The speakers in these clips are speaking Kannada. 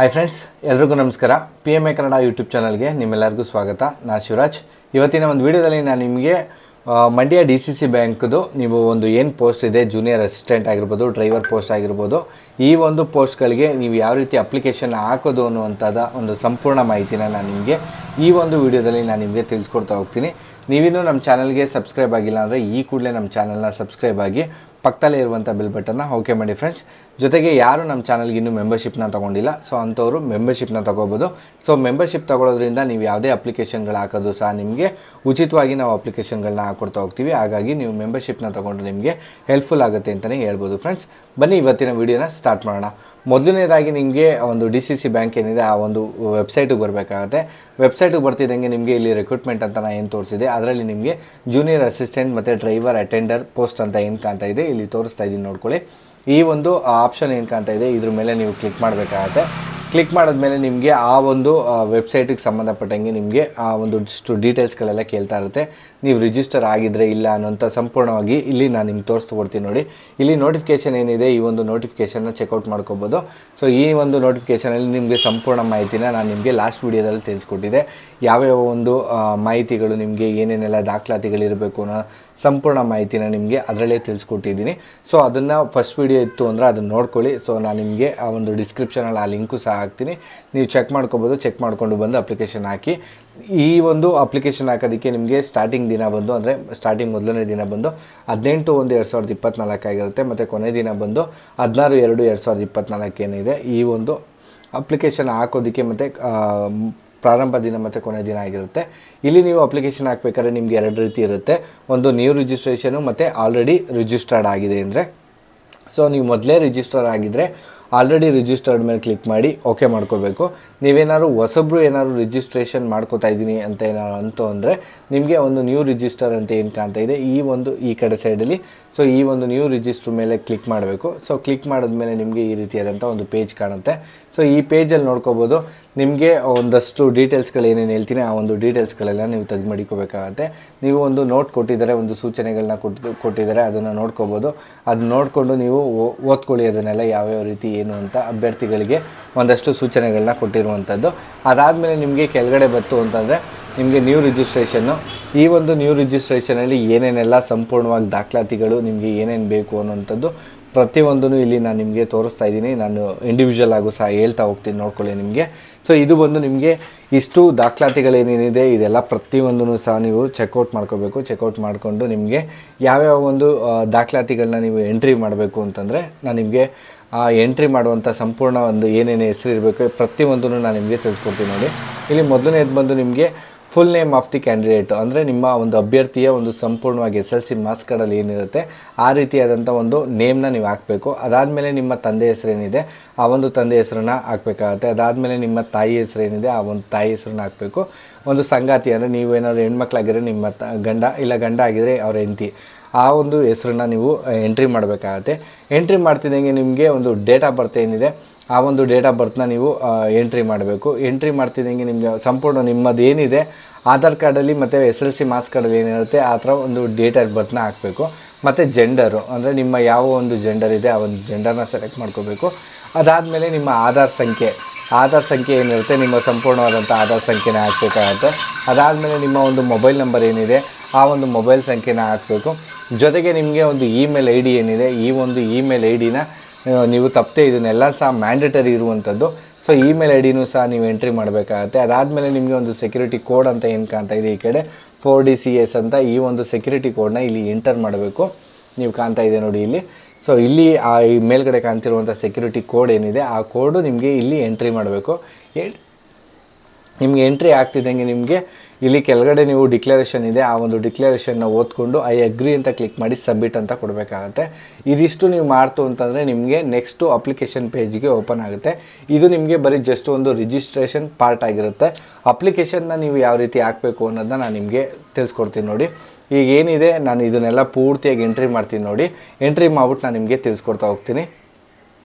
ಹಾಯ್ ಫ್ರೆಂಡ್ಸ್, ಎಲ್ರಿಗೂ ನಮಸ್ಕಾರ. PMA ಕನ್ನಡ ಯೂಟ್ಯೂಬ್ ಚಾನಲ್ಗೆ ನಿಮ್ಮೆಲ್ಲರಿಗೂ ಸ್ವಾಗತ. ನಾನು ಶಿವರಾಜ್. ಇವತ್ತಿನ ಒಂದು ವಿಡಿಯೋದಲ್ಲಿ ನಾನು ನಿಮಗೆ ಮಂಡ್ಯ DCC ಬ್ಯಾಂಕ್ದು ನೀವು ಒಂದು ಏನು ಪೋಸ್ಟ್ ಇದೆ, ಜೂನಿಯರ್ ಅಸಿಸ್ಟೆಂಟ್ ಆಗಿರ್ಬೋದು, ಡ್ರೈವರ್ ಪೋಸ್ಟ್ ಆಗಿರ್ಬೋದು, ಈ ಒಂದು ಪೋಸ್ಟ್ಗಳಿಗೆ ನೀವು ಯಾವ ರೀತಿ ಅಪ್ಲಿಕೇಶನ್ ಹಾಕೋದು ಅನ್ನುವಂಥದ್ದು ಒಂದು ಸಂಪೂರ್ಣ ಮಾಹಿತಿನ ನಾನು ನಿಮಗೆ ಈ ಒಂದು ವಿಡಿಯೋದಲ್ಲಿ ನಾನು ನಿಮಗೆ ತಿಳಿಸ್ಕೊಡ್ತಾ ಹೋಗ್ತೀನಿ. ನೀವಿನ್ನೂ ನಮ್ಮ ಚಾನಲ್ಗೆ ಸಬ್ಸ್ಕ್ರೈಬ್ ಆಗಿಲ್ಲ ಅಂದರೆ ಈ ಕೂಡಲೇ ನಮ್ಮ ಚಾನಲ್ನ ಸಬ್ಸ್ಕ್ರೈಬ್ ಆಗಿ ಪಕ್ಕದಲ್ಲೇ ಇರುವಂಥ ಬೆಲ್ ಬಟನ್ನ ಓಕೆ ಮಾಡಿ ಫ್ರೆಂಡ್ಸ್. ಜೊತೆಗೆ ಯಾರು ನಮ್ಮ ಚಾನಲ್ಗೆ ಇನ್ನೂ ಮೆಂಬರ್ಶಿಪ್ನ ತೊಗೊಂಡಿಲ್ಲ, ಸೊ ಅಂಥವರು ಮೆಂಬರ್ಶಿಪ್ನ ತೊಗೋಬೋದು. ಸೊ ಮೆಂಬರ್ಶಿಪ್ ತೊಗೊಳೋದ್ರಿಂದ ನೀವು ಯಾವುದೇ ಅಪ್ಲಿಕೇಶನ್ಗಳು ಹಾಕೋದು ಸಹ ನಿಮಗೆ ಉಚಿತವಾಗಿ ನಾವು ಅಪ್ಲಿಕೇಶನ್ಗಳನ್ನ ಹಾಕೊಡ್ತಾ ಹೋಗ್ತೀವಿ. ಹಾಗಾಗಿ ನೀವು ಮೆಂಬರ್ಶಿಪ್ನ ತೊಗೊಂಡ್ರೆ ನಿಮಗೆ ಹೆಲ್ಪ್ಫುಲ್ ಆಗುತ್ತೆ ಅಂತಲೇ ಹೇಳ್ಬೋದು ಫ್ರೆಂಡ್ಸ್. ಬನ್ನಿ ಇವತ್ತಿನ ವೀಡಿಯೋನ ಸ್ಟಾರ್ಟ್ ಮಾಡೋಣ. ಮೊದಲನೇದಾಗಿ ನಿಮಗೆ ಒಂದು DCC ಬ್ಯಾಂಕ್ ಏನಿದೆ ಆ ಒಂದು ವೆಬ್ಸೈಟಿಗೆ ಬರಬೇಕಾಗುತ್ತೆ. ವೆಬ್ಸೈಟಿಗೆ ಬರ್ತಿದ್ದಂಗೆ ನಿಮಗೆ ಇಲ್ಲಿ ರಿಕ್ರೂಟ್ಮೆಂಟ್ ಅಂತ ಏನು ತೋರಿಸಿದೆ, ಅದರಲ್ಲಿ ನಿಮಗೆ ಜೂನಿಯರ್ ಅಸಿಸ್ಟೆಂಟ್ ಮತ್ತು ಡ್ರೈವರ್ ಅಟೆಂಡರ್ ಪೋಸ್ಟ್ ಅಂತ ಏನು ಕಾಣ್ತಾ ಇದೆ, ಇಲ್ಲಿ ತೋರಿಸ್ತಾ ಇದ್ದೀನಿ ನೋಡ್ಕೊಳ್ಳಿ. ಈ ಒಂದು ಆಪ್ಷನ್ ಏನು ಕಾಣ್ತಾ ಇದೆ ಇದ್ರ ಮೇಲೆ ನೀವು ಕ್ಲಿಕ್ ಮಾಡಬೇಕಾಗತ್ತೆ. ಕ್ಲಿಕ್ ಮಾಡಿದ್ಮೇಲೆ ನಿಮಗೆ ಆ ಒಂದು ವೆಬ್ಸೈಟಿಗೆ ಸಂಬಂಧಪಟ್ಟಂಗೆ ನಿಮಗೆ ಆ ಒಂದಷ್ಟು ಡೀಟೇಲ್ಸ್ಗಳೆಲ್ಲ ಕೇಳ್ತಾ ಇರುತ್ತೆ. ನೀವು ರಿಜಿಸ್ಟರ್ ಆಗಿದ್ರೆ ಇಲ್ಲ ಅನ್ನೋಂಥ ಸಂಪೂರ್ಣವಾಗಿ ಇಲ್ಲಿ ನಾನು ನಿಮ್ಗೆ ತೋರಿಸ್ಕೊಡ್ತೀನಿ ನೋಡಿ. ಇಲ್ಲಿ ನೋಟಿಫಿಕೇಷನ್ ಏನಿದೆ, ಈ ಒಂದು ನೋಟಿಫಿಕೇಷನ್ನ ಚೆಕ್ಔಟ್ ಮಾಡ್ಕೋಬೋದು. ಸೊ ಈ ಒಂದು ನೋಟಿಫಿಕೇಷನಲ್ಲಿ ನಿಮಗೆ ಸಂಪೂರ್ಣ ಮಾಹಿತಿನ ನಾನು ನಿಮಗೆ ಲಾಸ್ಟ್ ವೀಡಿಯೋದಲ್ಲಿ ತಿಳಿಸ್ಕೊಟ್ಟಿದ್ದೆ. ಯಾವ್ಯಾವ ಒಂದು ಮಾಹಿತಿಗಳು ನಿಮಗೆ ಏನೇನೆಲ್ಲ ದಾಖಲಾತಿಗಳಿರಬೇಕು ಅನ್ನೋ ಸಂಪೂರ್ಣ ಮಾಹಿತಿನ ನಿಮಗೆ ಅದರಲ್ಲೇ ತಿಳಿಸ್ಕೊಟ್ಟಿದ್ದೀನಿ. ಸೊ ಅದನ್ನು ಫಸ್ಟ್ ವೀಡಿಯೋ ಇತ್ತು ಅಂದರೆ ಅದನ್ನು ನೋಡ್ಕೊಳ್ಳಿ. ಸೊ ನಾನು ನಿಮಗೆ ಆ ಒಂದು ಡಿಸ್ಕ್ರಿಪ್ಷನಲ್ಲಿ ಆ ಲಿಂಕು ಸಹ ಹಾಕ್ತೀನಿ, ನೀವು ಚೆಕ್ ಮಾಡ್ಕೋಬೋದು. ಚೆಕ್ ಮಾಡಿಕೊಂಡು ಬಂದು ಅಪ್ಲಿಕೇಶನ್ ಹಾಕಿ. ಈ ಒಂದು ಅಪ್ಲಿಕೇಶನ್ ಹಾಕೋದಕ್ಕೆ ನಿಮಗೆ ಸ್ಟಾರ್ಟಿಂಗ್ ದಿನ ಬಂದು ಅಂದರೆ ಸ್ಟಾರ್ಟಿಂಗ್ ಮೊದಲನೇ ದಿನ ಬಂದು 18/1/2024 ಆಗಿರುತ್ತೆ. ಮತ್ತು ಕೊನೆ ದಿನ ಬಂದು 16/2/2024 ಏನಿದೆ ಈ ಒಂದು ಅಪ್ಲಿಕೇಶನ್ ಹಾಕೋದಕ್ಕೆ ಮತ್ತು ಪ್ರಾರಂಭ ದಿನ ಮತ್ತು ಕೊನೆ ದಿನ ಆಗಿರುತ್ತೆ. ಇಲ್ಲಿ ನೀವು ಅಪ್ಲಿಕೇಶನ್ ಹಾಕಬೇಕಾದ್ರೆ ನಿಮಗೆ ಎರಡು ರೀತಿ ಇರುತ್ತೆ. ಒಂದು ನ್ಯೂ ರಿಜಿಸ್ಟ್ರೇಷನು ಮತ್ತು ಆಲ್ರೆಡಿ ರಿಜಿಸ್ಟರ್ಡ್ ಆಗಿದೆ ಅಂದರೆ. ಸೊ ನೀವು ಮೊದಲೇ ರಿಜಿಸ್ಟರ್ ಆಗಿದ್ದರೆ ಆಲ್ರೆಡಿ ರಿಜಿಸ್ಟರ್ಡ್ ಮೇಲೆ ಕ್ಲಿಕ್ ಮಾಡಿ ಓಕೆ ಮಾಡ್ಕೋಬೇಕು. ನೀವೇನಾದ್ರು ಹೊಸಬ್ರು ಏನಾದ್ರು ರಿಜಿಸ್ಟ್ರೇಷನ್ ಮಾಡ್ಕೋತಾ ಇದ್ದೀನಿ ಅಂತ ಏನಾದ್ರು ಅಂದರೆ ನಿಮಗೆ ಒಂದು ನ್ಯೂ ರಿಜಿಸ್ಟರ್ ಅಂತ ಏನು ಕಾಣ್ತಾ ಇದೆ ಈ ಕಡೆ ಸೈಡಲ್ಲಿ, ಸೊ ಈ ಒಂದು ನ್ಯೂ ರಿಜಿಸ್ಟರ್ ಮೇಲೆ ಕ್ಲಿಕ್ ಮಾಡಬೇಕು. ಸೊ ಕ್ಲಿಕ್ ಮಾಡಿದ್ಮೇಲೆ ನಿಮಗೆ ಈ ರೀತಿಯಾದಂಥ ಒಂದು ಪೇಜ್ ಕಾಣುತ್ತೆ. ಸೊ ಈ ಪೇಜಲ್ಲಿ ನೋಡ್ಕೋಬೋದು ನಿಮಗೆ ಒಂದಷ್ಟು ಡೀಟೇಲ್ಸ್ಗಳು ಏನೇನು ಹೇಳ್ತೀನಿ ಆ ಒಂದು ಡೀಟೇಲ್ಸ್ಗಳೆಲ್ಲ ನೀವು ತೆಗೆದು ಮಡಿಕೋಬೇಕಾಗತ್ತೆ. ನೀವು ಒಂದು ನೋಟ್ ಕೊಟ್ಟಿದ್ದಾರೆ, ಒಂದು ಸೂಚನೆಗಳನ್ನ ಕೊಟ್ಟಿದ್ದಾರೆ, ಅದನ್ನು ನೋಡ್ಕೋಬೋದು. ಅದು ನೋಡಿಕೊಂಡು ನೀವು ಓದ್ಕೊಳ್ಳಿ ಅದನ್ನೆಲ್ಲ ಯಾವ್ಯಾವ ರೀತಿ ಏನು ಅಂತ ಅಭ್ಯರ್ಥಿಗಳಿಗೆ ಒಂದಷ್ಟು ಸೂಚನೆಗಳನ್ನ ಕೊಟ್ಟಿರುವಂಥದ್ದು. ಅದಾದಮೇಲೆ ನಿಮಗೆ ಕೆಳಗಡೆ ಬಂತು ಅಂತಂದರೆ ನಿಮಗೆ ನ್ಯೂ ರಿಜಿಸ್ಟ್ರೇಷನ್ನು. ಈ ಒಂದು ನ್ಯೂ ರಿಜಿಸ್ಟ್ರೇಷನಲ್ಲಿ ಏನೇನೆಲ್ಲ ಸಂಪೂರ್ಣವಾಗಿ ದಾಖಲಾತಿಗಳು ನಿಮಗೆ ಏನೇನು ಬೇಕು ಅನ್ನೋಂಥದ್ದು ಪ್ರತಿಯೊಂದೂ ಇಲ್ಲಿ ನಾನು ನಿಮಗೆ ತೋರಿಸ್ತಾ ಇದ್ದೀನಿ. ನಾನು ಇಂಡಿವಿಜುವಲ್ ಆಗು ಸಹ ಹೇಳ್ತಾ ಹೋಗ್ತೀನಿ, ನೋಡ್ಕೊಳ್ಳಿ ನಿಮಗೆ. ಸೊ ಇದು ಬಂದು ನಿಮಗೆ ಇಷ್ಟು ದಾಖಲಾತಿಗಳೇನೇನಿದೆ ಇದೆಲ್ಲ ಪ್ರತಿಯೊಂದೂ ಸಹ ನೀವು ಚೆಕ್ಔಟ್ ಮಾಡ್ಕೋಬೇಕು. ಚೆಕ್ಔಟ್ ಮಾಡಿಕೊಂಡು ನಿಮಗೆ ಯಾವ್ಯಾವ ಒಂದು ದಾಖಲಾತಿಗಳನ್ನ ನೀವು ಎಂಟ್ರಿ ಮಾಡಬೇಕು ಅಂತಂದರೆ ನಾನು ನಿಮಗೆ ಆ ಎಂಟ್ರಿ ಮಾಡುವಂಥ ಸಂಪೂರ್ಣ ಒಂದು ಏನೇನು ಹೆಸರು ಇರಬೇಕು ಪ್ರತಿಯೊಂದೂ ನಾನು ನಿಮಗೆ ತಿಳಿಸ್ಕೊಡ್ತೀನಿ ನೋಡಿ. ಇಲ್ಲಿ ಮೊದಲನೇದು ಬಂದು ನಿಮಗೆ full name of the candidate ಅಂದರೆ ನಿಮ್ಮ ಒಂದು ಅಭ್ಯರ್ಥಿಯ ಒಂದು ಸಂಪೂರ್ಣವಾಗಿ SLC ಮಾರ್ಕ್ಸ್ ಕಾರ್ಡಲ್ಲಿ ಏನಿರುತ್ತೆ ಆ ರೀತಿಯಾದಂಥ ಒಂದು ನೇಮ್ನ ನೀವು ಹಾಕಬೇಕು. ಅದಾದಮೇಲೆ ನಿಮ್ಮ ತಂದೆ ಹೆಸರೇನಿದೆ ಆ ಒಂದು ತಂದೆ ಹೆಸರನ್ನ ಹಾಕಬೇಕಾಗತ್ತೆ. ಅದಾದಮೇಲೆ ನಿಮ್ಮ ತಾಯಿ ಹೆಸರೇನಿದೆ ಆ ಒಂದು ತಾಯಿ ಹೆಸರನ್ನ ಹಾಕಬೇಕು. ಒಂದು ಸಂಗಾತಿ ಅಂದರೆ ನೀವು ಏನಾದರೂ ಹೆಣ್ಮಕ್ಳಾಗಿದ್ರೆ ನಿಮ್ಮ ಗಂಡ, ಇಲ್ಲ ಗಂಡ ಆಗಿದ್ರೆ ಅವ್ರ ಹೆಂಡತಿ, ಆ ಒಂದು ಹೆಸರನ್ನ ನೀವು ಎಂಟ್ರಿ ಮಾಡಬೇಕಾಗತ್ತೆ. ಎಂಟ್ರಿ ಮಾಡ್ತಿದ್ದಂಗೆ ನಿಮಗೆ ಒಂದು ಡೇಟ್ ಆಫ್ ಬರ್ತ್ ಏನಿದೆ ಆ ಒಂದು ಡೇಟ್ ಆಫ್ ಬರ್ತ್ನ ನೀವು ಎಂಟ್ರಿ ಮಾಡಬೇಕು. ಎಂಟ್ರಿ ಮಾಡ್ತಿದ್ದಂಗೆ ನಿಮಗೆ ಸಂಪೂರ್ಣ ನಿಮ್ಮದು ಏನಿದೆ ಆಧಾರ್ ಕಾರ್ಡಲ್ಲಿ ಮತ್ತು SLC ಮಾರ್ಕ್ಸ್ ಕಾರ್ಡಲ್ಲಿ ಏನಿರುತ್ತೆ ಆ ಥರ ಒಂದು ಡೇಟ್ ಆಫ್ ಬರ್ತ್ನ ಹಾಕಬೇಕು. ಮತ್ತು ಜೆಂಡರು ಅಂದರೆ ನಿಮ್ಮ ಯಾವ ಒಂದು ಜೆಂಡರ್ ಇದೆ ಆ ಒಂದು ಜೆಂಡರ್ನ ಸೆಲೆಕ್ಟ್ ಮಾಡ್ಕೋಬೇಕು. ಅದಾದಮೇಲೆ ನಿಮ್ಮ ಆಧಾರ್ ಸಂಖ್ಯೆ ಏನಿರುತ್ತೆ ನಿಮ್ಮ ಸಂಪೂರ್ಣವಾದಂಥ ಆಧಾರ್ ಸಂಖ್ಯೆನ ಹಾಕಬೇಕಾಗತ್ತೆ. ಅದಾದಮೇಲೆ ನಿಮ್ಮ ಒಂದು ಮೊಬೈಲ್ ನಂಬರ್ ಏನಿದೆ ಆ ಒಂದು ಮೊಬೈಲ್ ಸಂಖ್ಯೆನ ಹಾಕಬೇಕು. ಜೊತೆಗೆ ನಿಮಗೆ ಒಂದು ಇಮೇಲ್ ID ಏನಿದೆ ಈ ಒಂದು ಇಮೇಲ್ IDನ ನೀವು ತಪ್ಪದೆ ಇದನ್ನೆಲ್ಲ ಸಹ ಮ್ಯಾಂಡೇಟರಿ ಇರುವಂಥದ್ದು. ಸೊ ಇಮೇಲ್ IDನೂ ಸಹ ನೀವು ಎಂಟ್ರಿ ಮಾಡಬೇಕಾಗತ್ತೆ. ಅದಾದಮೇಲೆ ನಿಮಗೆ ಒಂದು ಸೆಕ್ಯೂರಿಟಿ ಕೋಡ್ ಅಂತ ಏನು ಕಾಣ್ತಾ ಇದೆ ಈ ಕಡೆ 4DCS ಅಂತ ಈ ಒಂದು ಸೆಕ್ಯೂರಿಟಿ ಕೋಡ್ನ ಇಲ್ಲಿ ಎಂಟರ್ ಮಾಡಬೇಕು. ನೀವು ಕಾಣ್ತಾ ಇದೆ ನೋಡಿ ಇಲ್ಲಿ. ಸೊ ಇಲ್ಲಿ ಆ ಮೇಲ್ಗಡೆ ಕಾಣ್ತಿರುವಂಥ ಸೆಕ್ಯೂರಿಟಿ ಕೋಡ್ ಏನಿದೆ ಆ ಕೋಡು ನಿಮಗೆ ಇಲ್ಲಿ ಎಂಟ್ರಿ ಮಾಡಬೇಕು. ನಿಮಗೆ ಎಂಟ್ರಿ ಆಗ್ತಿದ್ದಂಗೆ ನಿಮಗೆ ಇಲ್ಲಿ ಕೆಳಗಡೆ ನೀವು ಡಿಕ್ಲರೇಷನ್ ಇದೆ ಆ ಒಂದು ಡಿಕ್ಲರೇಷನ್ನ ಓದ್ಕೊಂಡು ಐ ಅಗ್ರಿ ಅಂತ ಕ್ಲಿಕ್ ಮಾಡಿ ಸಬ್ಮಿಟ್ ಅಂತ ಕೊಡಬೇಕಾಗತ್ತೆ. ಇದಿಷ್ಟು ನೀವು ಮಾಡ್ತು ಅಂತಂದರೆ ನಿಮಗೆ ನೆಕ್ಸ್ಟು ಅಪ್ಲಿಕೇಶನ್ ಪೇಜ್ಗೆ ಓಪನ್ ಆಗುತ್ತೆ. ಇದು ನಿಮಗೆ ಬರೀ ಜಸ್ಟ್ ಒಂದು ರಿಜಿಸ್ಟ್ರೇಷನ್ ಪಾರ್ಟ್ ಆಗಿರುತ್ತೆ. ಅಪ್ಲಿಕೇಶನ್ನ ನೀವು ಯಾವ ರೀತಿ ಹಾಕಬೇಕು ಅನ್ನೋದನ್ನ ನಾನು ನಿಮಗೆ ತಿಳಿಸ್ಕೊಡ್ತೀನಿ ನೋಡಿ. ಈಗ ಏನಿದೆ ನಾನು ಇದನ್ನೆಲ್ಲ ಪೂರ್ತಿಯಾಗಿ ಎಂಟ್ರಿ ಮಾಡ್ತೀನಿ ನೋಡಿ. ಎಂಟ್ರಿ ಮಾಡ್ಬಿಟ್ಟು ನಾನು ನಿಮಗೆ ತಿಳಿಸ್ಕೊಡ್ತಾ ಹೋಗ್ತೀನಿ.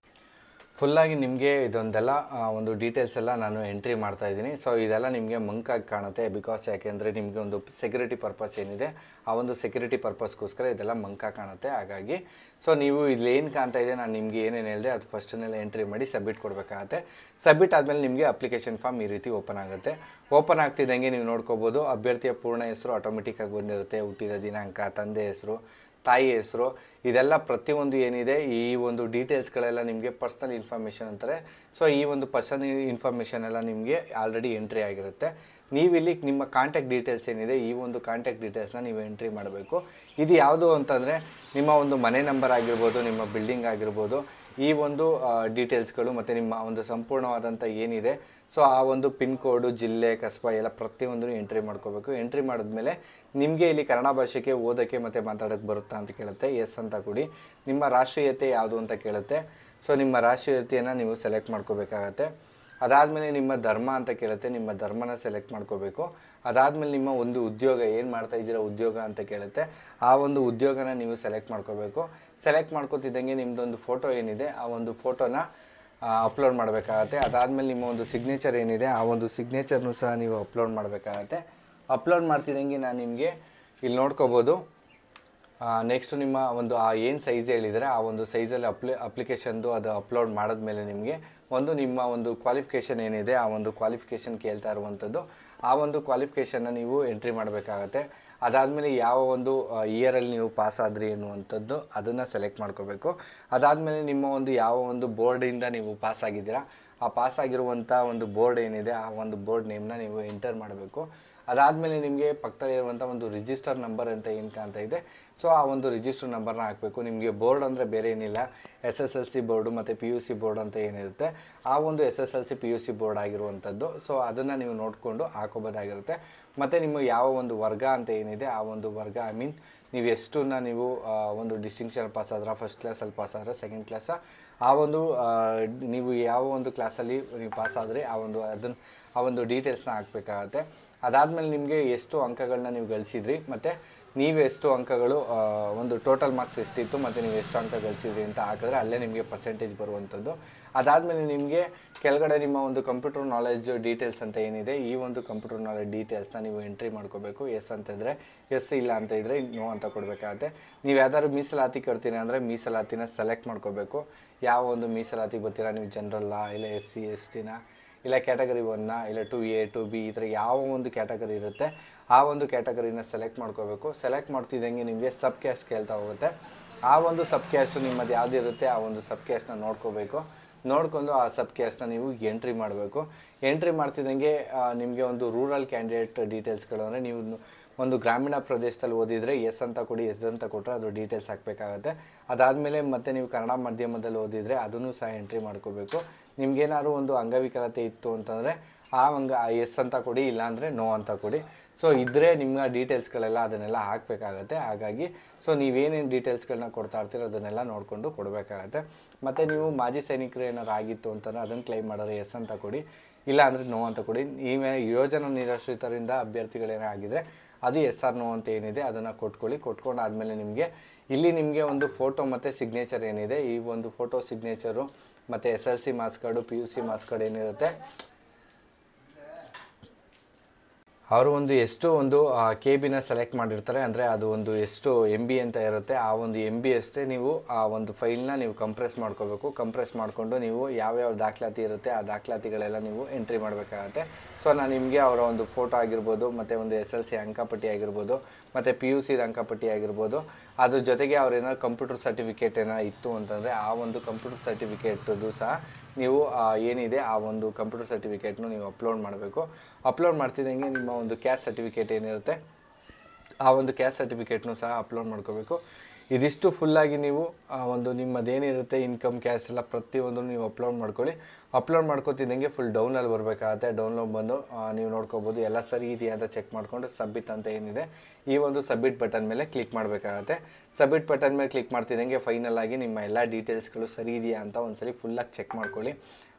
ಫುಲ್ಲಾಗಿ ನಿಮಗೆ ಇದೊಂದೆಲ್ಲ ಒಂದು ಡೀಟೇಲ್ಸ್ ಎಲ್ಲ ನಾನು ಎಂಟ್ರಿ ಮಾಡ್ತಾ ಇದ್ದೀನಿ. ಸೊ ಇದೆಲ್ಲ ನಿಮಗೆ ಮಂಕಾಗಿ ಕಾಣುತ್ತೆ, ಬಿಕಾಸ್ ಯಾಕೆಂದರೆ ನಿಮಗೆ ಒಂದು ಸೆಕ್ಯೂರಿಟಿ ಪರ್ಪಸ್ ಏನಿದೆ ಆ ಒಂದು ಸೆಕ್ಯೂರಿಟಿ ಪರ್ಪಸ್ಗೋಸ್ಕರ ಇದೆಲ್ಲ ಮಂಕಾಗಿ ಕಾಣುತ್ತೆ. ಹಾಗಾಗಿ ಸೊ ನೀವು ಇಲ್ಲಿ ಏನು ಕಾಣ್ತಾ ಇದೆ, ನಾನು ನಿಮಗೆ ಏನೇನು ಹೇಳಿದೆ ಅದು ಫಸ್ಟನ್ನೆಲ್ಲ ಎಂಟ್ರಿ ಮಾಡಿ ಸಬ್ಮಿಟ್ ಕೊಡಬೇಕಾಗತ್ತೆ. ಸಬ್ಮಿಟ್ ಆದಮೇಲೆ ನಿಮಗೆ ಅಪ್ಲಿಕೇಶನ್ ಫಾರ್ಮ್ ಈ ರೀತಿ ಓಪನ್ ಆಗುತ್ತೆ. ಓಪನ್ ಆಗ್ತಿದ್ದಂಗೆ ನೀವು ನೋಡ್ಕೋಬೋದು, ಅಭ್ಯರ್ಥಿಯ ಪೂರ್ಣ ಹೆಸರು ಆಟೋಮೆಟಿಕ್ಕಾಗಿ ಬಂದಿರುತ್ತೆ, ಹುಟ್ಟಿದ ದಿನಾಂಕ, ತಂದೆ ಹೆಸರು, ತಾಯಿ ಹೆಸರು, ಇದೆಲ್ಲ ಪ್ರತಿಯೊಂದು ಏನಿದೆ ಈ ಒಂದು ಡೀಟೇಲ್ಸ್ಗಳೆಲ್ಲ ನಿಮಗೆ ಪರ್ಸನಲ್ ಇನ್ಫಾರ್ಮೇಷನ್ ಅಂತಾರೆ. ಸೊ ಈ ಒಂದು ಪರ್ಸನಲ್ ಇನ್ಫಾರ್ಮೇಷನ್ ಎಲ್ಲ ನಿಮಗೆ ಆಲ್ರೆಡಿ ಎಂಟ್ರಿ ಆಗಿರುತ್ತೆ. ನೀವಿಲ್ಲಿ ನಿಮ್ಮ ಕಾಂಟ್ಯಾಕ್ಟ್ ಡೀಟೇಲ್ಸ್ ಏನಿದೆ ಈ ಒಂದು ಕಾಂಟ್ಯಾಕ್ಟ್ ಡೀಟೇಲ್ಸ್ನ ನೀವು ಎಂಟ್ರಿ ಮಾಡಬೇಕು. ಇದು ಯಾವುದು ಅಂತಂದರೆ ನಿಮ್ಮ ಒಂದು ಮನೆ ನಂಬರ್ ಆಗಿರ್ಬೋದು, ನಿಮ್ಮ ಬಿಲ್ಡಿಂಗ್ ಆಗಿರ್ಬೋದು, ಈ ಒಂದು ಡೀಟೇಲ್ಸ್ಗಳು ಮತ್ತು ನಿಮ್ಮ ಒಂದು ಸಂಪೂರ್ಣವಾದಂಥ ಏನಿದೆ ಸೊ ಆ ಒಂದು ಪಿನ್ ಕೋಡು, ಜಿಲ್ಲೆ, ಕಸ್ಬಾ ಎಲ್ಲ ಪ್ರತಿಯೊಂದನ್ನು ಎಂಟ್ರಿ ಮಾಡ್ಕೋಬೇಕು. ಎಂಟ್ರಿ ಮಾಡಿದ್ಮೇಲೆ ನಿಮಗೆ ಇಲ್ಲಿ ಕನ್ನಡ ಭಾಷೆಗೆ ಓದೋಕ್ಕೆ ಮತ್ತು ಮಾತಾಡೋಕ್ಕೆ ಬರುತ್ತಾ ಅಂತ ಕೇಳುತ್ತೆ, ಎಸ್ ಅಂತ ಕೊಡಿ. ನಿಮ್ಮ ರಾಷ್ಟ್ರೀಯತೆ ಯಾವುದು ಅಂತ ಕೇಳುತ್ತೆ, ಸೊ ನಿಮ್ಮ ರಾಷ್ಟ್ರೀಯತೆಯನ್ನು ನೀವು ಸೆಲೆಕ್ಟ್ ಮಾಡ್ಕೋಬೇಕಾಗತ್ತೆ. ಅದಾದಮೇಲೆ ನಿಮ್ಮ ಧರ್ಮ ಅಂತ ಕೇಳುತ್ತೆ, ನಿಮ್ಮ ಧರ್ಮನ ಸೆಲೆಕ್ಟ್ ಮಾಡ್ಕೋಬೇಕು. ಅದಾದಮೇಲೆ ನಿಮ್ಮ ಒಂದು ಉದ್ಯೋಗ ಏನು ಮಾಡ್ತಾ ಇದ್ದೀರಾ ಉದ್ಯೋಗ ಅಂತ ಕೇಳುತ್ತೆ, ಆ ಒಂದು ಉದ್ಯೋಗನ ನೀವು ಸೆಲೆಕ್ಟ್ ಮಾಡ್ಕೋಬೇಕು. ಸೆಲೆಕ್ಟ್ ಮಾಡ್ಕೋತಿದ್ದಂಗೆ ನಿಮ್ಮದೊಂದು ಫೋಟೋ ಏನಿದೆ ಆ ಒಂದು ಫೋಟೋನ ಅಪ್ಲೋಡ್ ಮಾಡಬೇಕಾಗತ್ತೆ. ಅದಾದಮೇಲೆ ನಿಮ್ಮ ಒಂದು ಸಿಗ್ನೇಚರ್ ಏನಿದೆ ಆ ಒಂದು ಸಿಗ್ನೇಚರ್ನೂ ಸಹ ನೀವು ಅಪ್ಲೋಡ್ ಮಾಡಬೇಕಾಗತ್ತೆ. ಅಪ್ಲೋಡ್ ಮಾಡ್ತಿದ್ದಂಗೆ ನಾನು ನಿಮಗೆ ಇಲ್ಲಿ ನೋಡ್ಕೋಬೋದು. ನೆಕ್ಸ್ಟು ನಿಮ್ಮ ಒಂದು ಏನು ಸೈಜ್ ಹೇಳಿದರೆ ಆ ಒಂದು ಸೈಜಲ್ಲಿ ಅಪ್ಲಿಕೇಶನ್ದು ಅದು ಅಪ್ಲೋಡ್ ಮಾಡಿದ್ಮೇಲೆ ನಿಮಗೆ ಒಂದು ನಿಮ್ಮ ಒಂದು ಕ್ವಾಲಿಫಿಕೇಷನ್ ಏನಿದೆ ಆ ಒಂದು ಕ್ವಾಲಿಫಿಕೇಷನ್ ಕೇಳ್ತಾ ಇರುವಂಥದ್ದು, ಆ ಒಂದು ಕ್ವಾಲಿಫಿಕೇಷನ್ನ ನೀವು ಎಂಟ್ರಿ ಮಾಡಬೇಕಾಗತ್ತೆ. ಅದಾದಮೇಲೆ ಯಾವ ಒಂದು ಇಯರಲ್ಲಿ ನೀವು ಪಾಸ್ ಆದ್ರಿ ಅನ್ನುವಂಥದ್ದು ಅದನ್ನು ಸೆಲೆಕ್ಟ್ ಮಾಡ್ಕೋಬೇಕು. ಅದಾದಮೇಲೆ ನಿಮ್ಮ ಒಂದು ಯಾವ ಒಂದು ಬೋರ್ಡಿಂದ ನೀವು ಪಾಸ್ ಆಗಿದ್ದೀರಾ ಆ ಪಾಸ್ ಆಗಿರುವಂಥ ಒಂದು ಬೋರ್ಡ್ ಏನಿದೆ ಆ ಒಂದು ಬೋರ್ಡ್ ನೇಮ್ನ ನೀವು ಎಂಟರ್ ಮಾಡಬೇಕು. ಅದಾದಮೇಲೆ ನಿಮಗೆ ಪಕ್ಕದಲ್ಲಿರುವಂಥ ಒಂದು ರಿಜಿಸ್ಟರ್ ನಂಬರ್ ಅಂತ ಏನು ಕಾಣ್ತಾ ಇದೆ ಸೊ ಆ ಒಂದು ರಿಜಿಸ್ಟರ್ ನಂಬರ್ನ ಹಾಕಬೇಕು. ನಿಮಗೆ ಬೋರ್ಡ್ ಅಂದರೆ ಬೇರೆ ಏನಿಲ್ಲ, SSLC ಬೋರ್ಡು ಮತ್ತು PUC ಬೋರ್ಡ್ ಅಂತ ಏನಿರುತ್ತೆ ಆ ಒಂದು SSLC PUC ಬೋರ್ಡ್ ಆಗಿರುವಂಥದ್ದು. ಸೊ ಅದನ್ನು ನೀವು ನೋಡಿಕೊಂಡು ಹಾಕೋಬೋದಾಗಿರುತ್ತೆ. ಮತ್ತು ನಿಮ್ಮ ಯಾವ ಒಂದು ವರ್ಗ ಅಂತ ಏನಿದೆ ಆ ಒಂದು ವರ್ಗ ನೀವು ಎಷ್ಟನ್ನ ನೀವು ಒಂದು ಡಿಸ್ಟಿಂಕ್ಷನ್ ಪಾಸ್ ಆದ್ರೆ, ಫಸ್ಟ್ ಕ್ಲಾಸಲ್ಲಿ ಪಾಸ್ ಆದರೆ, ಸೆಕೆಂಡ್ ಕ್ಲಾಸ, ಆ ಒಂದು ನೀವು ಯಾವ ಒಂದು ಕ್ಲಾಸಲ್ಲಿ ನೀವು ಪಾಸ್ ಆದರೆ ಆ ಒಂದು ಡೀಟೇಲ್ಸ್ನ ಹಾಕಬೇಕಾಗತ್ತೆ. ಅದಾದಮೇಲೆ ನಿಮಗೆ ಎಷ್ಟು ಅಂಕಗಳನ್ನ ನೀವು ಗಳಿಸಿದ್ರಿ ಮತ್ತು ನೀವು ಎಷ್ಟು ಅಂಕಗಳು ಒಂದು ಟೋಟಲ್ ಮಾರ್ಕ್ಸ್ ಎಷ್ಟಿತ್ತು ಮತ್ತು ನೀವು ಎಷ್ಟು ಅಂಕ ಗಳಿಸಿದ್ರಿ ಅಂತ ಹಾಕಿದ್ರೆ ಅಲ್ಲೇ ನಿಮಗೆ ಪರ್ಸೆಂಟೇಜ್ ಬರುವಂಥದ್ದು. ಅದಾದಮೇಲೆ ನಿಮಗೆ ಕೆಳಗಡೆ ನಿಮ್ಮ ಒಂದು ಕಂಪ್ಯೂಟರ್ ನಾಲೆಜ್ ಡೀಟೇಲ್ಸ್ ಅಂತ ಏನಿದೆ ಈ ಒಂದು ಕಂಪ್ಯೂಟರ್ ನಾಲೆಜ್ ಡೀಟೇಲ್ಸ್ನ ನೀವು ಎಂಟ್ರಿ ಮಾಡ್ಕೋಬೇಕು. ಎಸ್ ಅಂತಂದರೆ ಎಸ್, ಇಲ್ಲ ಅಂತ ಇದ್ದರೆ ನೋ ಅಂತ ಕೊಡಬೇಕಾಗತ್ತೆ. ನೀವು ಯಾವ್ದಾದ್ರು ಮೀಸಲಾತಿ ಕಟ್ತೀರಾ ಅಂದರೆ ಮೀಸಲಾತಿನ ಸೆಲೆಕ್ಟ್ ಮಾಡ್ಕೋಬೇಕು. ಯಾವ ಒಂದು ಮೀಸಲಾತಿ ಬರ್ತೀರಾ, ನೀವು ಜನರಲ್ಲ, ಇಲ್ಲ SC STನ, ಇಲ್ಲ ಕ್ಯಾಟಗರಿ 1 ಇಲ್ಲ 2A 2B ಈ ಥರ ಯಾವ ಒಂದು ಕ್ಯಾಟಗರಿ ಇರುತ್ತೆ ಆ ಒಂದು ಕ್ಯಾಟಗರಿನ ಸೆಲೆಕ್ಟ್ ಮಾಡ್ಕೋಬೇಕು. ಸೆಲೆಕ್ಟ್ ಮಾಡ್ತಿದ್ದಂಗೆ ನಿಮಗೆ ಸಬ್ ಕ್ಯಾಸ್ಟ್ ಕೇಳ್ತಾ ಹೋಗುತ್ತೆ. ಆ ಒಂದು ಸಬ್ ಕ್ಯಾಸ್ಟು ನಿಮ್ಮದು ಯಾವುದಿರುತ್ತೆ ಆ ಒಂದು ಸಬ್ ಕ್ಯಾಸ್ಟ್ನ ನೋಡ್ಕೋಬೇಕು. ನೋಡಿಕೊಂಡು ಆ ಸಬ್ ಕ್ಯಾಸ್ಟ್ನ ನೀವು ಎಂಟ್ರಿ ಮಾಡಬೇಕು. ಎಂಟ್ರಿ ಮಾಡ್ತಿದ್ದಂಗೆ ನಿಮಗೆ ಒಂದು ರೂರಲ್ ಕ್ಯಾಂಡಿಡೇಟ್ ಡೀಟೇಲ್ಸ್ಗಳು ಅಂದರೆ ನೀವು ಒಂದು ಗ್ರಾಮೀಣ ಪ್ರದೇಶದಲ್ಲಿ ಓದಿದರೆ ಎಸ್ ಅಂತ ಕೊಡಿ, ಎಸ್ ಅಂತ ಕೊಟ್ಟರೆ ಅದು ಡೀಟೇಲ್ಸ್ ಹಾಕಬೇಕಾಗತ್ತೆ. ಅದಾದಮೇಲೆ ಮತ್ತು ನೀವು ಕನ್ನಡ ಮಾಧ್ಯಮದಲ್ಲಿ ಓದಿದರೆ ಅದನ್ನು ಸಹ ಎಂಟ್ರಿ ಮಾಡ್ಕೋಬೇಕು. ನಿಮಗೇನಾದ್ರು ಒಂದು ಅಂಗವಿಕಲತೆ ಇತ್ತು ಅಂತಂದರೆ ಎಸ್ ಅಂತ ಕೊಡಿ, ಇಲ್ಲಾಂದರೆ ನೋ ಅಂತ ಕೊಡಿ. ಸೊ ಇದ್ದರೆ ನಿಮ್ಮ ಡೀಟೇಲ್ಸ್ಗಳೆಲ್ಲ ಅದನ್ನೆಲ್ಲ ಹಾಕಬೇಕಾಗತ್ತೆ. ಹಾಗಾಗಿ ಸೊ ನೀವೇನೇನು ಡೀಟೇಲ್ಸ್ಗಳನ್ನ ಕೊಡ್ತಾ ಇರ್ತೀರೋ ಅದನ್ನೆಲ್ಲ ನೋಡಿಕೊಂಡು ಕೊಡಬೇಕಾಗತ್ತೆ. ಮತ್ತು ನೀವು ಮಾಜಿ ಸೈನಿಕರು ಏನಾರು ಆಗಿತ್ತು ಅಂತಂದರೆ ಅದನ್ನು ಕ್ಲೈಮ್ ಮಾಡೋರು ಎಸ್ ಅಂತ ಕೊಡಿ, ಇಲ್ಲ ಅಂದರೆ ನೋ ಅಂತ ಕೊಡಿ. ನೀವೇ ಯೋಜನಾ ನಿರಾಶ್ರಿತರಿಂದ ಅಭ್ಯರ್ಥಿಗಳೇನೇ ಆಗಿದ್ರೆ ಅದು ಎಸ್ ಆರ್ ನೋ ಅಂತ ಏನಿದೆ ಅದನ್ನು ಕೊಟ್ಕೊಂಡಾದಮೇಲೆ ನಿಮಗೆ ಒಂದು ಫೋಟೋ ಮತ್ತು ಸಿಗ್ನೇಚರ್ ಏನಿದೆ ಈ ಒಂದು ಫೋಟೋ ಸಿಗ್ನೇಚರು ಮತ್ತು SLC marks card, PUC marks card ಏನಿರುತ್ತೆ ಅವರು ಒಂದು ಎಷ್ಟು ಒಂದು KB ಸೆಲೆಕ್ಟ್ ಮಾಡಿರ್ತಾರೆ ಅಂದರೆ ಅದು ಒಂದು ಎಷ್ಟು MB ಅಂತ ಇರುತ್ತೆ ಆ ಒಂದು MB ಅಷ್ಟೇ ನೀವು ಆ ಒಂದು ಫೈಲ್ನ ನೀವು ಕಂಪ್ರೆಸ್ ಮಾಡ್ಕೋಬೇಕು. ಕಂಪ್ರೆಸ್ ಮಾಡಿಕೊಂಡು ನೀವು ಯಾವ್ಯಾವ ದಾಖಲಾತಿ ಇರುತ್ತೆ ಆ ದಾಖಲಾತಿಗಳೆಲ್ಲ ನೀವು ಎಂಟ್ರಿ ಮಾಡಬೇಕಾಗತ್ತೆ. ಸೊ ನಾನು ನಿಮಗೆ ಅವರ ಒಂದು ಫೋಟೋ ಆಗಿರ್ಬೋದು ಮತ್ತು ಒಂದು SLC ಅಂಕಪಟ್ಟಿ ಆಗಿರ್ಬೋದು ಮತ್ತು PUC ಅಂಕಪಟ್ಟಿ ಆಗಿರ್ಬೋದು, ಅದ್ರ ಜೊತೆಗೆ ಅವ್ರೇನಾದ್ರು ಕಂಪ್ಯೂಟರ್ ಸರ್ಟಿಫಿಕೇಟ್ ಏನೋ ಇತ್ತು ಅಂತಂದರೆ ಆ ಒಂದು ಕಂಪ್ಯೂಟರ್ ಸರ್ಟಿಫಿಕೇಟದು ಸಹ ನೀವು ಏನಿದೆ ಆ ಒಂದು ಕಂಪ್ಯೂಟರ್ ಸರ್ಟಿಫಿಕೇಟ್ನು ನೀವು ಅಪ್ಲೋಡ್ ಮಾಡಬೇಕು. ಅಪ್ಲೋಡ್ ಮಾಡ್ತಿದ್ದಂಗೆ ನಿಮ್ಮ ಒಂದು ಕ್ಯಾಸ್ಟ್ ಸರ್ಟಿಫಿಕೇಟ್ ಏನಿರುತ್ತೆ ಆ ಒಂದು ಕ್ಯಾಸ್ಟ್ ಸರ್ಟಿಫಿಕೇಟ್ನು ಸಹ ಅಪ್ಲೋಡ್ ಮಾಡ್ಕೋಬೇಕು. ಇದಿಷ್ಟು ಫುಲ್ಲಾಗಿ ನೀವು ಒಂದು ನಿಮ್ಮದೇನಿರುತ್ತೆ ಇನ್ಕಮ್ ಕ್ಯಾಸ್ಟ್ ಎಲ್ಲ ಪ್ರತಿಯೊಂದು ನೀವು ಅಪ್ಲೋಡ್ ಮಾಡ್ಕೊಳ್ಳಿ. ಅಪ್ಲೋಡ್ ಮಾಡ್ಕೊತಿದ್ದಂಗೆ ಫುಲ್ ಡೌನಲ್ಲಿ ಬರಬೇಕಾಗತ್ತೆ. ಡೌನ್ಲೋಡ್ ಬಂದು ನೀವು ನೋಡ್ಕೋಬೋದು ಎಲ್ಲ ಸರಿ ಇದೆಯಾ ಅಂತ ಚೆಕ್ ಮಾಡಿಕೊಂಡು ಸಬ್ಮಿಟ್ ಅಂತ ಏನಿದೆ ಈ ಒಂದು ಸಬ್ಮಿಟ್ ಬಟನ್ ಮೇಲೆ ಕ್ಲಿಕ್ ಮಾಡಬೇಕಾಗತ್ತೆ. ಸಬ್ಮಿಟ್ ಬಟನ್ ಮೇಲೆ ಕ್ಲಿಕ್ ಮಾಡ್ತಿದ್ದಂಗೆ ಫೈನಲ್ ಆಗಿ ನಿಮ್ಮ ಎಲ್ಲ ಡೀಟೇಲ್ಸ್ಗಳು ಸರಿ ಇದೆಯಾ ಅಂತ ಒಂದ್ಸಲಿ ಫುಲ್ಲಾಗಿ ಚೆಕ್ ಮಾಡ್ಕೊಳ್ಳಿ.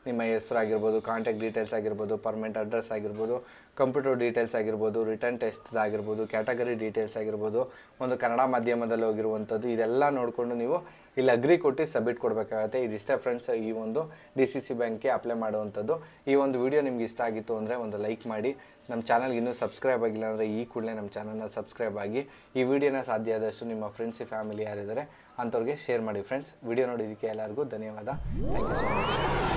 ನಿಮ್ಮ ಹೆಸರು ಆಗಿರ್ಬೋದು, ಕಾಂಟ್ಯಾಕ್ಟ್ ಡೀಟೇಲ್ಸ್ ಆಗಿರ್ಬೋದು, ಪರ್ಮನೆಂಟ್ ಅಡ್ರೆಸ್ ಆಗಿರ್ಬೋದು, ಕಂಪ್ಯೂಟರ್ ಡೀಟೇಲ್ಸ್ ಆಗಿರ್ಬೋದು, ರಿಟರ್ನ್ ಟೆಸ್ಟ್ ಆಗಿರ್ಬೋದು, ಕ್ಯಾಟಗರಿ ಡೀಟೇಲ್ಸ್ ಆಗಿರ್ಬೋದು, ಒಂದು ಕನ್ನಡ ಮಾಧ್ಯಮದಲ್ಲಿ ಹೋಗಿರುವಂಥದ್ದು, ಇದೆಲ್ಲ ನೋಡಿಕೊಂಡು ನೀವು ಇಲ್ಲಿ ಅಗ್ರಿ ಕೊಟ್ಟು ಸಬ್ಮಿಟ್ ಕೊಡಬೇಕಾಗತ್ತೆ. ಇದಿಷ್ಟೇ ಫ್ರೆಂಡ್ಸ್ ಈ ಒಂದು DCC ಬ್ಯಾಂಕ್ಗೆ ಅಪ್ಲೈ ಮಾಡುವಂಥದ್ದು. ಈ ಒಂದು ವಿಡಿಯೋ ನಿಮ್ಗೆ ಇಷ್ಟ ಆಗಿತ್ತು ಅಂದರೆ ಒಂದು ಲೈಕ್ ಮಾಡಿ. ನಮ್ಮ ಚಾನಲ್ಗೆ ಇನ್ನೂ ಸಬ್ಸ್ಕ್ರೈಬ್ ಆಗಿಲ್ಲ ಅಂದರೆ ಈ ಕೂಡಲೇ ನಮ್ಮ ಚಾನಲ್ನ ಸಬ್ಸ್ಕ್ರೈಬ್ ಆಗಿ. ಈ ವಿಡಿಯೋನ ಸಾಧ್ಯ ಆದಷ್ಟು ನಿಮ್ಮ ಫ್ರೆಂಡ್ಸ್ ಫ್ಯಾಮಿಲಿ ಯಾರಿದ್ದಾರೆ ಅಂಥವ್ರಿಗೆ ಶೇರ್ ಮಾಡಿ ಫ್ರೆಂಡ್ಸ್. ವಿಡಿಯೋ ನೋಡಿದ್ದಕ್ಕೆ ಎಲ್ಲರಿಗೂ ಧನ್ಯವಾದ. Thank you so much.